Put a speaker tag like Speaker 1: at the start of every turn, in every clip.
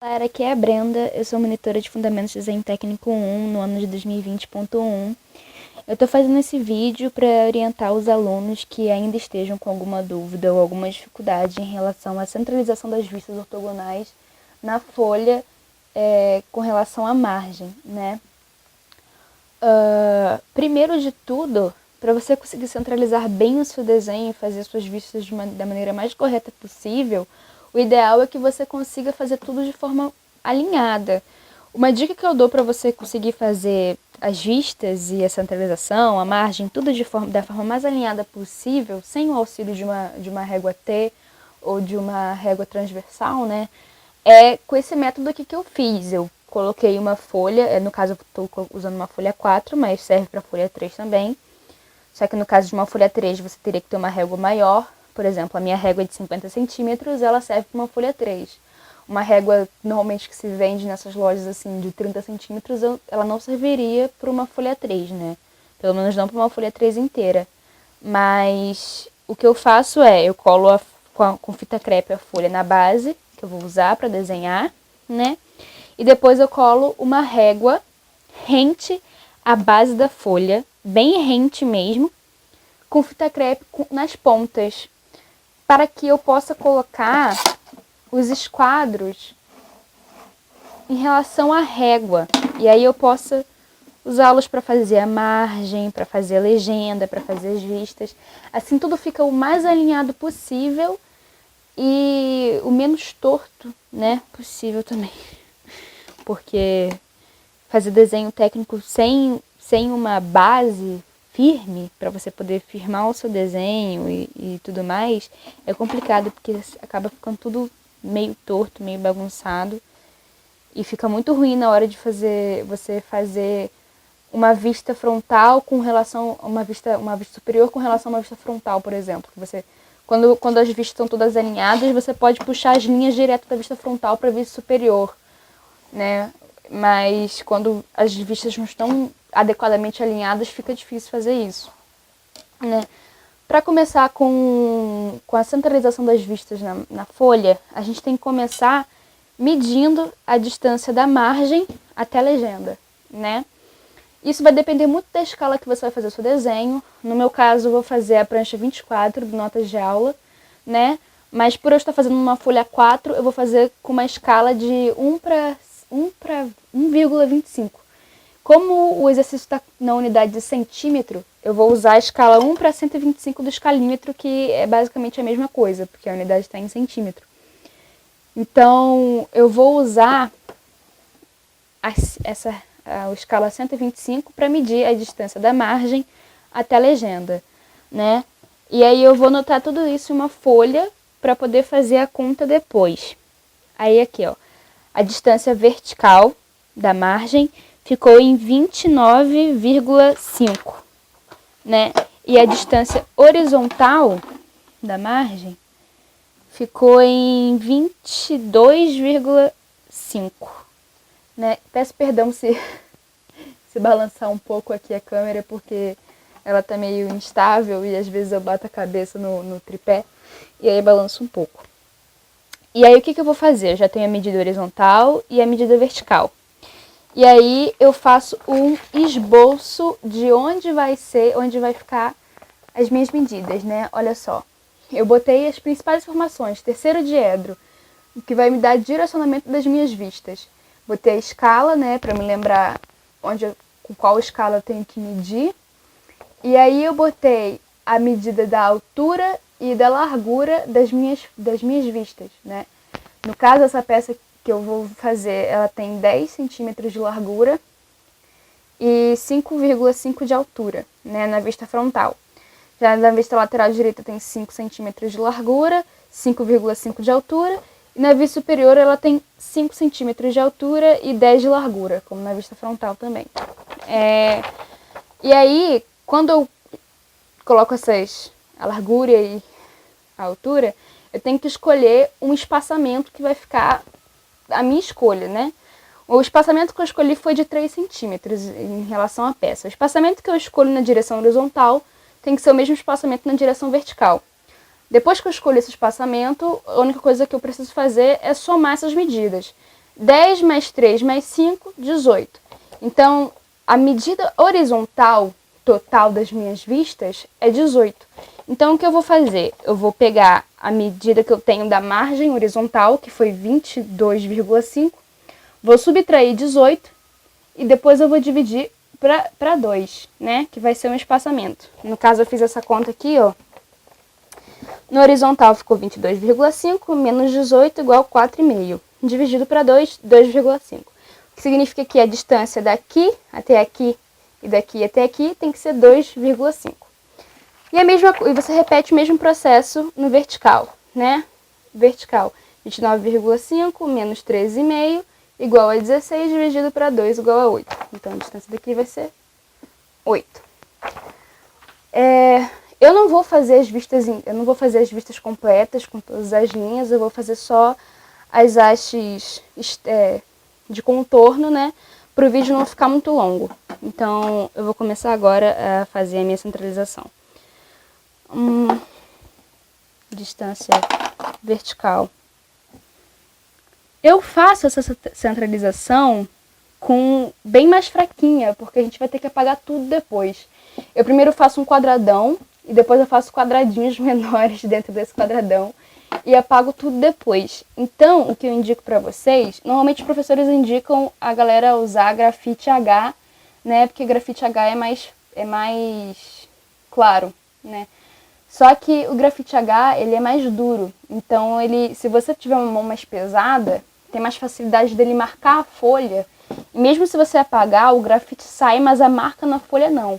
Speaker 1: Olá, aqui é a Brenda, eu sou monitora de Fundamentos de Desenho Técnico 1 no ano de 2020.1. Eu estou fazendo esse vídeo para orientar os alunos que ainda estejam com alguma dúvida ou alguma dificuldade em relação à centralização das vistas ortogonais na folha com relação à margem, né? Primeiro de tudo, para você conseguir centralizar bem o seu desenho e fazer suas vistas da maneira mais correta possível, o ideal é que você consiga fazer tudo de forma alinhada. Uma dica que eu dou para você conseguir fazer as vistas e a centralização, a margem, tudo da forma mais alinhada possível, sem o auxílio de uma régua T ou de uma régua transversal, né? É com esse método aqui que eu fiz. Eu coloquei uma folha, no caso eu estou usando uma folha 4, mas serve para folha 3 também. Só que no caso de uma folha 3 você teria que ter uma régua maior. Por exemplo, a minha régua é de 50 centímetros, ela serve para uma folha 3. Uma régua normalmente que se vende nessas lojas assim de 30 centímetros, ela não serviria para uma folha 3, né? Pelo menos não para uma folha 3 inteira. Mas o que eu faço é, eu colo com fita crepe a folha na base, que eu vou usar para desenhar, né? E depois eu colo uma régua rente à base da folha, bem rente mesmo, com fita crepe nas pontas, para que eu possa colocar os esquadros em relação à régua. E aí eu possa usá-los para fazer a margem, para fazer a legenda, para fazer as vistas. Assim tudo fica o mais alinhado possível e o menos torto, né, possível também. Porque fazer desenho técnico sem uma base firme, para você poder firmar o seu desenho e tudo mais, é complicado, porque acaba ficando tudo meio torto, meio bagunçado. E fica muito ruim na hora de você fazer uma vista frontal com relação a uma vista superior com relação a uma vista frontal, por exemplo. Quando as vistas estão todas alinhadas, você pode puxar as linhas direto da vista frontal para a vista superior, né? Mas quando as vistas não estão adequadamente alinhadas, fica difícil fazer isso, né? Para começar com a centralização das vistas na folha, a gente tem que começar medindo a distância da margem até a legenda, né? Isso vai depender muito da escala que você vai fazer o seu desenho. No meu caso, eu vou fazer a prancha 24 de notas de aula, né? Mas por eu estar fazendo uma folha 4, eu vou fazer com uma escala de 1 para 1,25. Como o exercício está na unidade de centímetro, eu vou usar a escala 1 para 125 do escalímetro, que é basicamente a mesma coisa, porque a unidade está em centímetro. Então, eu vou usar a escala 125 para medir a distância da margem até a legenda, né? E aí eu vou anotar tudo isso em uma folha para poder fazer a conta depois. Aí aqui, ó, a distância vertical da margem ficou em 29,5, né? E a distância horizontal da margem ficou em 22,5, né? Peço perdão se balançar um pouco aqui a câmera, porque ela tá meio instável e às vezes eu bato a cabeça no tripé e aí balanço um pouco. E aí o que eu vou fazer? Eu já tenho a medida horizontal e a medida vertical. E aí eu faço um esboço de onde vai ficar as minhas medidas, né? Olha só. Eu botei as principais informações, terceiro diedro, o que vai me dar direcionamento das minhas vistas. Botei a escala, né, para me lembrar com qual escala eu tenho que medir. E aí eu botei a medida da altura e da largura das minhas vistas, né? No caso, essa peça que eu vou fazer, ela tem 10 centímetros de largura e 5,5 de altura, né, na vista frontal. Já na vista lateral direita tem 5 centímetros de largura, 5,5 de altura. E na vista superior ela tem 5 centímetros de altura e 10 de largura, como na vista frontal também. E aí, quando eu coloco a largura e a altura, eu tenho que escolher um espaçamento que vai ficar a minha escolha, né? O espaçamento que eu escolhi foi de 3 centímetros em relação à peça. O espaçamento que eu escolho na direção horizontal tem que ser o mesmo espaçamento na direção vertical. Depois que eu escolho esse espaçamento, a única coisa que eu preciso fazer é somar essas medidas. 10 mais 3 mais 5, 18. Então, a medida horizontal total das minhas vistas é 18. Então, o que eu vou fazer? Eu vou pegar a medida que eu tenho da margem horizontal, que foi 22,5, vou subtrair 18 e depois eu vou dividir para 2, né? Que vai ser um espaçamento. No caso, eu fiz essa conta aqui, ó. No horizontal ficou 22,5 menos 18 igual a 4,5. Dividido para 2, 2,5. O que significa que a distância daqui até aqui e daqui até aqui tem que ser 2,5. E você repete o mesmo processo no vertical, né? Vertical, 29,5 menos 13,5 igual a 16 dividido para 2 igual a 8. Então, a distância daqui vai ser 8. Eu não vou fazer as vistas completas com todas as linhas, eu vou fazer só as hastes de contorno, né? Para o vídeo não ficar muito longo. Então, eu vou começar agora a fazer a minha centralização. Distância vertical. Eu faço essa centralização com bem mais fraquinha, porque a gente vai ter que apagar tudo depois. Eu primeiro faço um quadradão e depois eu faço quadradinhos menores dentro desse quadradão e apago tudo depois. Então, o que eu indico para vocês, normalmente os professores indicam a galera usar grafite H, né? Porque grafite H é mais claro, né? Só que o grafite H, ele é mais duro. Então, se você tiver uma mão mais pesada, tem mais facilidade dele marcar a folha. E mesmo se você apagar, o grafite sai, mas a marca na folha não.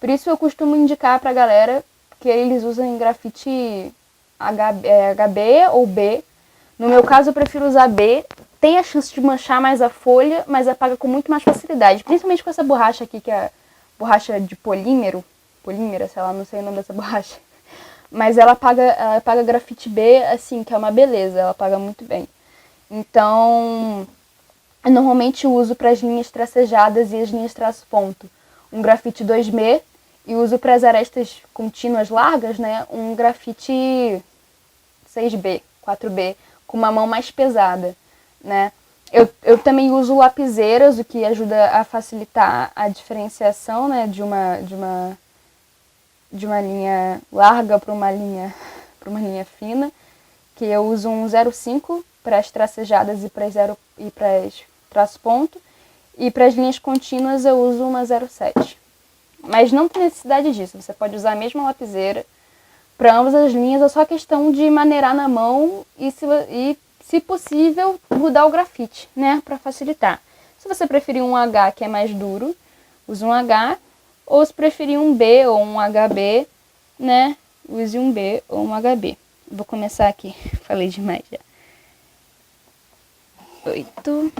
Speaker 1: Por isso eu costumo indicar pra galera que eles usem grafite HB ou B. No meu caso, eu prefiro usar B. Tem a chance de manchar mais a folha, mas apaga com muito mais facilidade. Principalmente com essa borracha aqui, que é borracha de polímera, sei lá, não sei o nome dessa borracha. Mas ela apaga grafite B, assim, que é uma beleza, ela apaga muito bem. Então, eu normalmente uso para as linhas tracejadas e as linhas traço-ponto um grafite 2B e uso para as arestas contínuas largas, né, um grafite 6B, 4B, com uma mão mais pesada, né. Eu também uso lapiseiras, o que ajuda a facilitar a diferenciação, né, de uma linha larga para uma linha fina, que eu uso um 0,5 para as tracejadas e para as traço-ponto, e para as linhas contínuas eu uso uma 0,7. Mas não tem necessidade disso, você pode usar a mesma lapiseira para ambas as linhas, é só questão de maneirar na mão e, se possível, mudar o grafite, né, para facilitar. Se você preferir um H que é mais duro, use um H, ou se preferir um B ou um HB, né, use um B ou um HB. Vou começar aqui, falei demais já. 8.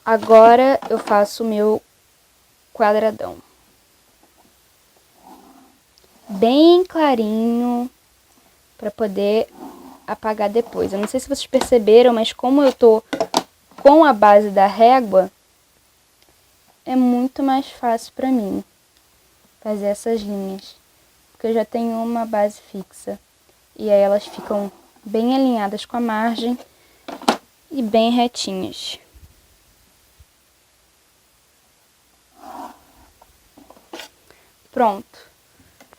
Speaker 1: Agora eu faço o meu quadradão. Bem clarinho, para poder apagar depois. Eu não sei se vocês perceberam, mas como eu tô com a base da régua, é muito mais fácil para mim fazer essas linhas. Porque eu já tenho uma base fixa. E aí elas ficam bem alinhadas com a margem e bem retinhas. Pronto.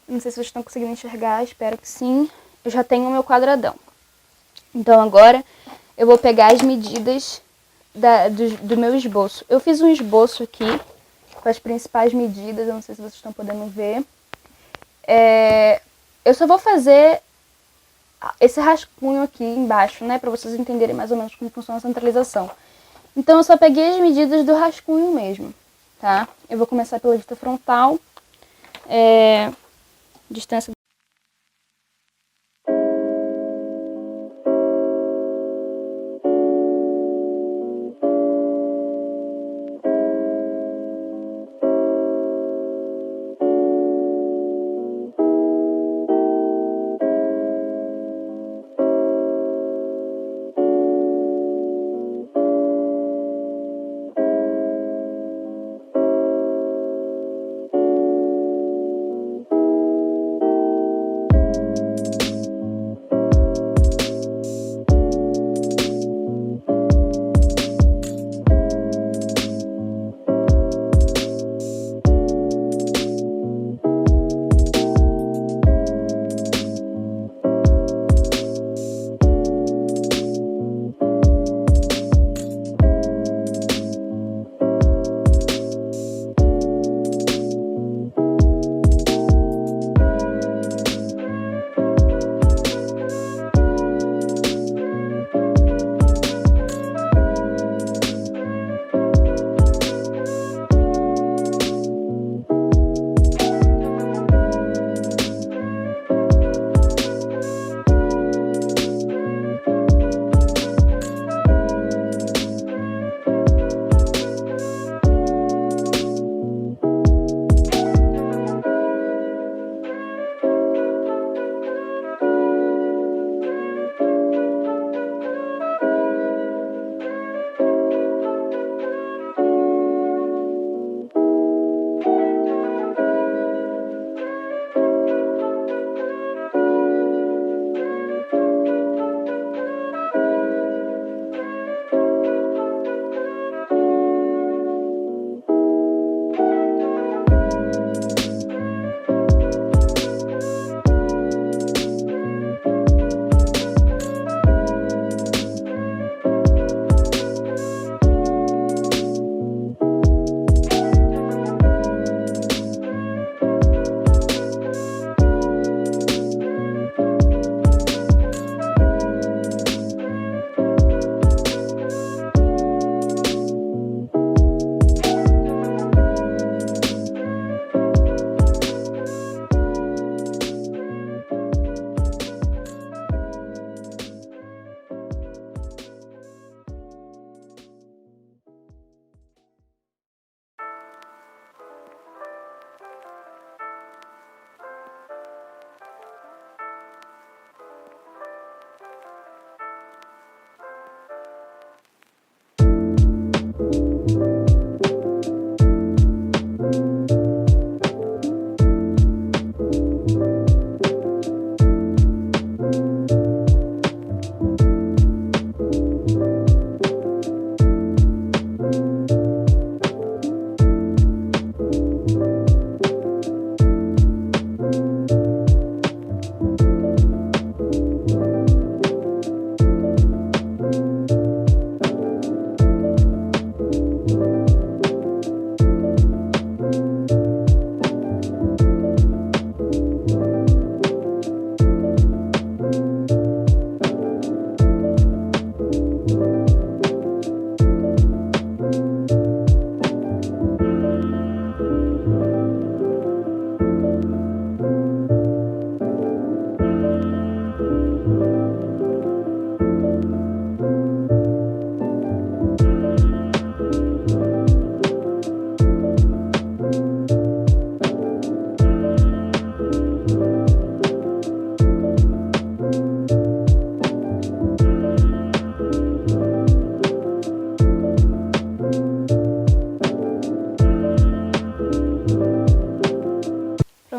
Speaker 1: Não sei se vocês estão conseguindo enxergar, espero que sim. Eu já tenho o meu quadradão. Então agora eu vou pegar as medidas do meu esboço. Eu fiz um esboço aqui com as principais medidas, eu não sei se vocês estão podendo ver. Eu só vou fazer esse rascunho aqui embaixo, né, para vocês entenderem mais ou menos como funciona a centralização. Então eu só peguei as medidas do rascunho mesmo, tá? Eu vou começar pela vista frontal. Distância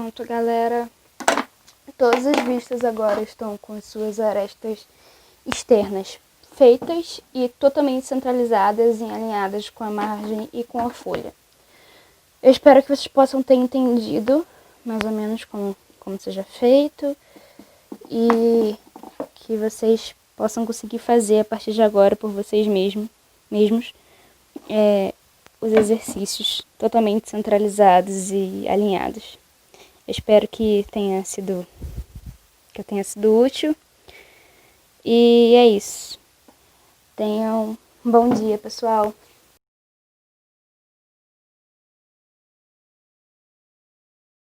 Speaker 1: Pronto, galera. Todas as vistas agora estão com as suas arestas externas feitas e totalmente centralizadas e alinhadas com a margem e com a folha. Eu espero que vocês possam ter entendido mais ou menos como seja feito e que vocês possam conseguir fazer a partir de agora por vocês mesmos os exercícios totalmente centralizados e alinhados. Eu espero que eu tenha sido útil. E é isso. Tenham um bom dia, pessoal.